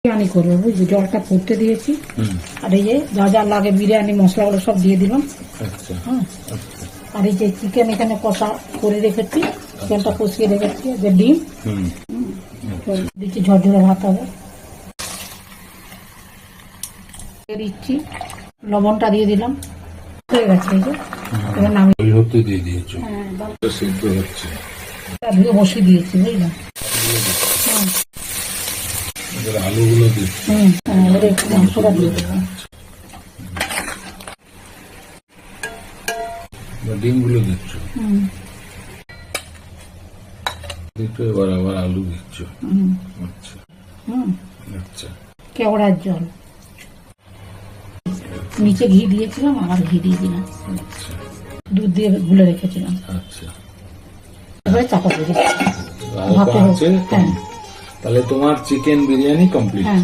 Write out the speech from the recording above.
বিরিয়ানি করবো বুঝলি, জলটা ফুটতে দিয়েছি। আর এই যে যা যা লাগে বিরিয়ানি মশলাগুলো সব দিয়ে দিলাম। হ্যাঁ, আর এই যে চিকেন এখানে কষা করে রেখেছি, চিকেনটা কষিয়ে রেখেছি, যে ডিম দিচ্ছি, ঝরঝরে ভাত হবে। দিচ্ছি লবণটা দিয়ে দিলাম, হয়ে গেছে। এই যে এবার নামিয়ে হতে দিয়ে দিয়েছো, সিদ্ধ হচ্ছে, ধুয়ে বসিয়ে দিয়েছি বুঝলাম। আলুগুলো দিচ্ছি, এবার একটু মাংসটা দিয়ে দেবো, ডিমগুলো দিচ্ছ, এবার আবার আলু দিচ্ছ। আচ্ছা আচ্ছা, কেওড়ার জল, নিচে ঘি দিয়েছিলাম, আবার ঘি দিয়ে দিলাম, আচ্ছা দুধ দিয়ে গুলে রেখেছিলাম। আচ্ছা, এবারে চাপা দিয়ে দিচ্ছি। হালকা আছে। হ্যাঁ তাহলে তোমার চিকেন বিরিয়ানি কমপ্লিট। হ্যাঁ।